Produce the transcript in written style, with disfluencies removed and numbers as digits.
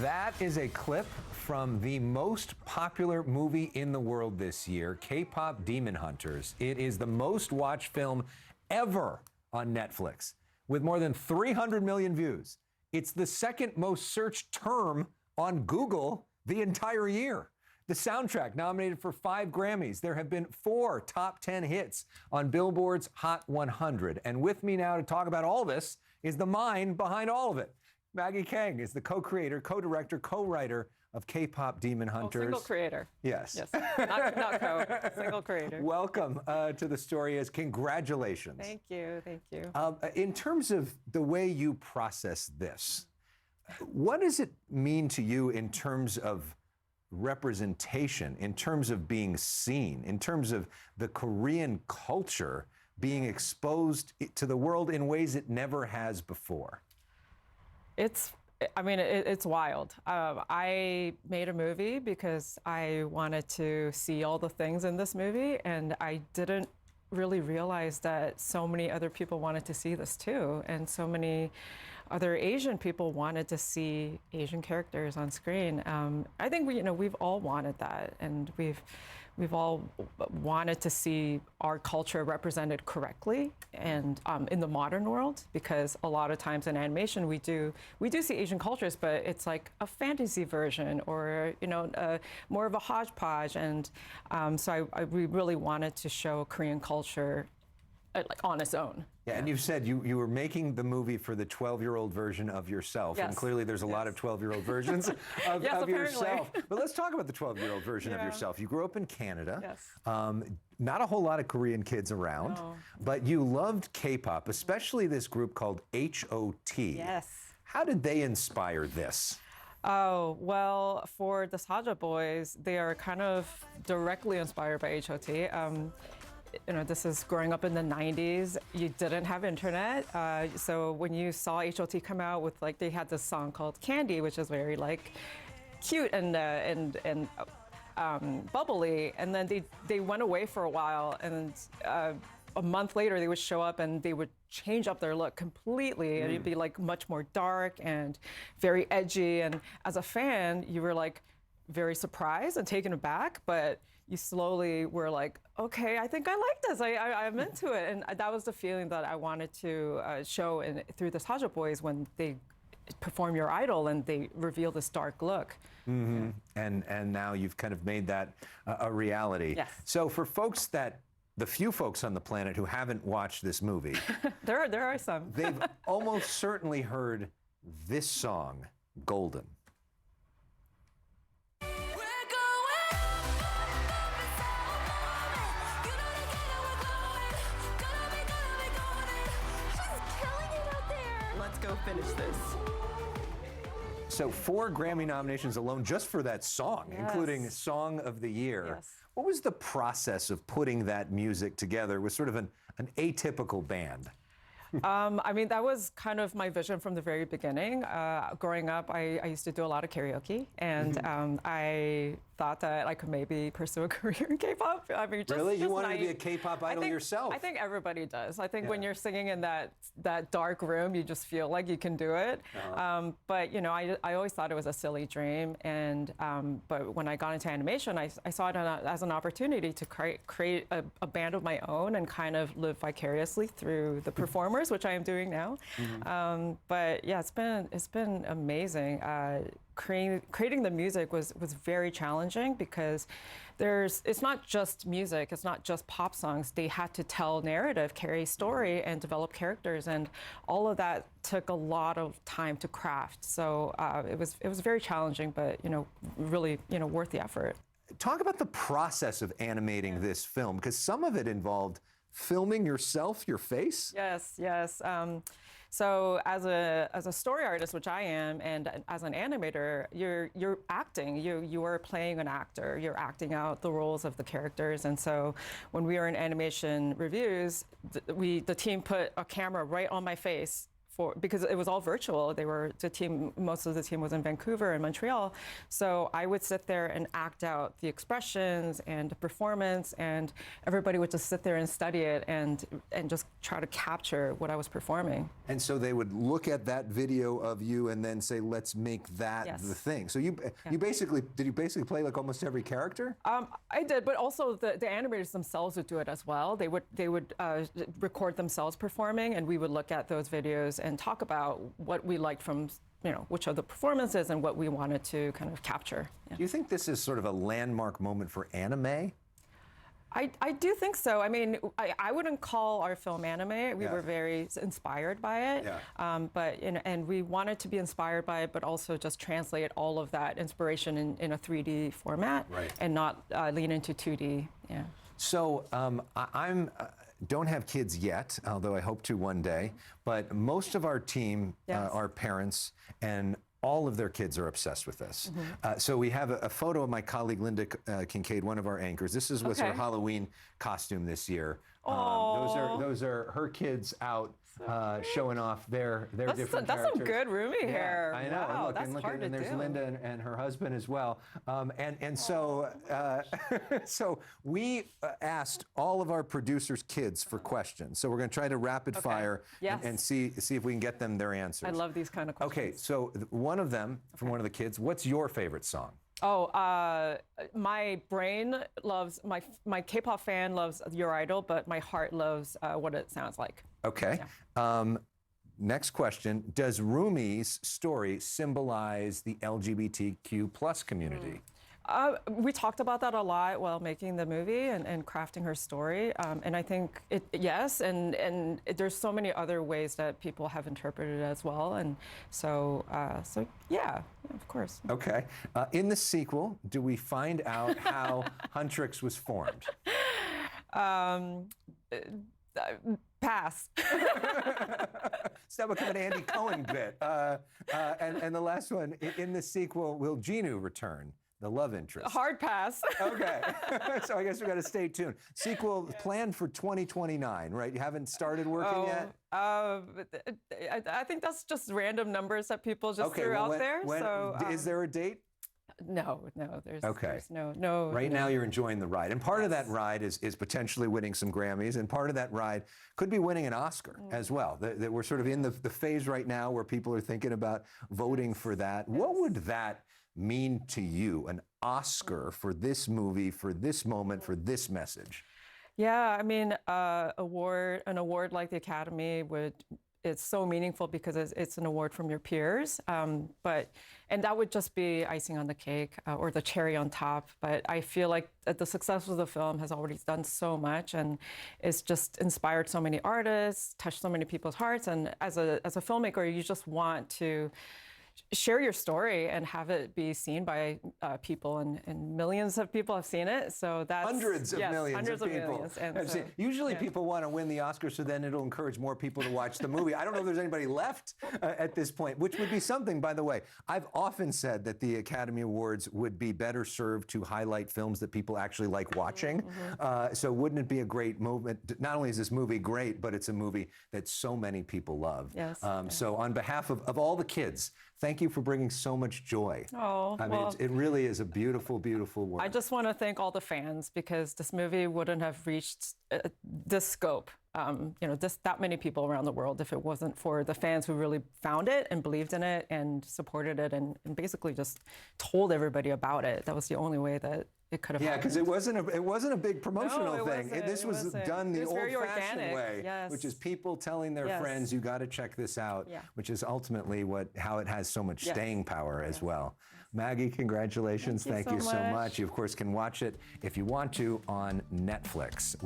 That is a clip from the most popular movie in the world this year, K-pop Demon Hunters. It is the most watched film ever on Netflix, with more than 300 million views. It's the second most searched term on Google the entire year. The soundtrack nominated for 5 Grammys. There have been 4 top 10 hits on Billboard's Hot 100. And with me now to talk about all this is the mind behind all of it. Maggie Kang is the co-creator, co-director, co-writer of K-pop Demon Hunters. Single creator. Yes. Yes. Not co. Single creator. Welcome to the story. Congratulations. Thank you. Thank you. In terms of the way you process this, what does it mean to you in terms of representation, in terms of being seen, in terms of the Korean culture being exposed to the world in ways it never has before? It's wild. I made a movie because I wanted to see all the things in this movie, and I didn't really realize that so many other people wanted to see this too, and so many other Asian people wanted to see Asian characters on screen. I think we've all wanted that, and we've all wanted to see our culture represented correctly and in the modern world, because a lot of times in animation we do see Asian cultures, but it's like a fantasy version or more of a hodgepodge, and so we really wanted to show Korean culture like on its own. Yeah, and you've said you were making the movie for the 12-year-old version of yourself, yes. And clearly there's a lot of 12-year-old versions of yourself. But let's talk about the 12-year-old version of yourself. You grew up in Canada. Yes. Not a whole lot of Korean kids around, no. But you loved K-pop, especially this group called H.O.T. Yes. How did they inspire this? Oh, well, for the Saja Boys, they are kind of directly inspired by H.O.T. This is growing up in the 90s. You didn't have internet. So when you saw H.O.T. come out with, they had this song called Candy, which is very, cute and bubbly. And then they went away for a while. And a month later, they would show up and they would change up their look completely. And it'd be, much more dark and very edgy. And as a fan, you were, very surprised and taken aback, but you slowly were like, okay, I think I like this. I'm into it. And that was the feeling that I wanted to show through the Saja Boys when they perform Your Idol and they reveal this dark look. Mm-hmm. Yeah. And now you've kind of made that a reality. Yes. So for the few folks on the planet who haven't watched this movie, there are some. They've almost certainly heard this song, Golden. Let's go finish this. So 4 Grammy nominations alone just for that song, yes. Including Song of the Year. Yes. What was the process of putting that music together with sort of an atypical band? That was kind of my vision from the very beginning. Growing up, I used to do a lot of karaoke, and I thought that I could maybe pursue a career in K-pop. Really? You wanted to be a K-pop idol yourself? I think everybody does. I think when you're singing in that dark room, you just feel like you can do it. Uh-huh. But I always thought it was a silly dream, and but when I got into animation, I saw it as an opportunity to create a band of my own and kind of live vicariously through the performers, which I am doing now. Mm-hmm. But yeah, it's been amazing. Creating the music was very challenging because it's not just music, it's not just pop songs. They had to tell narrative, carry story, and develop characters, and all of that took a lot of time to craft. So it was very challenging, but really worth the effort. Talk about the process of animating this film, because some of it involved filming yourself, your face? Yes. So as a story artist, which I am, and as an animator, you're acting. You are playing an actor. You're acting out the roles of the characters. And so when we were in animation reviews, the team put a camera right on my face because it was all virtual. Most of the team was in Vancouver and Montreal. So I would sit there and act out the expressions and the performance, and everybody would just sit there and study it and just try to capture what I was performing. And so they would look at that video of you and then say, let's make that Yes. the thing. So did you basically play like almost every character? I did, but also the animators themselves would do it as well. They would record themselves performing, and we would look at those videos and talk about what we liked from, which of the performances and what we wanted to kind of capture. Yeah. Do you think this is sort of a landmark moment for anime? I do think so. I mean, I wouldn't call our film anime. We were very inspired by it. Yeah. But and we wanted to be inspired by it, but also just translate all of that inspiration in a 3D format, Right. and not lean into 2D. Yeah. So I'm don't have kids yet, although I hope to one day. But most of our team Yes. are parents, and all of their kids are obsessed with this. So we have a photo of my colleague Linda Kincaid, one of our anchors. This was her Okay. Halloween costume this year. Aw. Those are her kids out showing off their different That's some characters. good roomy hair. I know. Wow, Look, that's and hard and to there's do. Linda and her husband as well. So so we asked all of our producers' kids for questions. So we're going to try to rapid fire Yes. and see if we can get them their answers. I love these kind of questions. Okay, so one of them from one of the kids. What's your favorite song? Oh, my brain loves my K-pop fan loves Your Idol, but my heart loves What It Sounds Like. Okay. Next question. Does Rumi's story symbolize the LGBTQ plus community? We talked about that a lot while making the movie and crafting her story, and I think yes, and there's so many other ways that people have interpreted it as well, and so yeah, of course. Okay. In the sequel, do we find out how Huntrix was formed? Pass. That would become an Andy Cohen bit. And the last one, in the sequel, will Genu return, the love interest? Hard pass. Okay. So I guess we got to stay tuned. Sequel planned for 2029, right? You haven't started working yet? I think that's just random numbers that people just threw out there. Is there a date? No, there's Okay. there's no. Right now, you're enjoying the ride. And part of that ride is potentially winning some Grammys. And part of that ride could be winning an Oscar as well. That we're sort of in the phase right now where people are thinking about voting for that. What would that mean to you, an Oscar for this movie, for this moment, for this message? Yeah, I mean, an award like the Academy it's so meaningful because it's an award from your peers. And that would just be icing on the cake or the cherry on top. But I feel like the success of the film has already done so much, and it's just inspired so many artists, touched so many people's hearts. And as a filmmaker, you just want to share your story and have it be seen by people, and millions of people have seen it. So that's Hundreds of millions of people. Millions. And Have seen it. Usually people want to win the Oscar, so then it'll encourage more people to watch the movie. I don't know if there's anybody left at this point, which would be something, by the way. I've often said that the Academy Awards would be better served to highlight films that people actually like watching. So wouldn't it be a great movement? Not only is this movie great, but it's a movie that so many people love. Yes. So on behalf of all the kids, thank you for bringing so much joy. Oh, I mean, it really is a beautiful, beautiful work. I just want to thank all the fans, because this movie wouldn't have reached this scope, that many people around the world, if it wasn't for the fans who really found it and believed in it and supported it and basically just told everybody about it. That was the only way that it could have happened. because it wasn't a big promotional No, it thing. wasn't. This It was wasn't. done the It was very old-fashioned organic. way, Yes. which is people telling their Yes. friends, "You got to check this out," Yeah. which is ultimately how it has so much Yes. staying power as well. Maggie, congratulations! Thank Thank you you so so much. much. You of course can watch it if you want to on Netflix.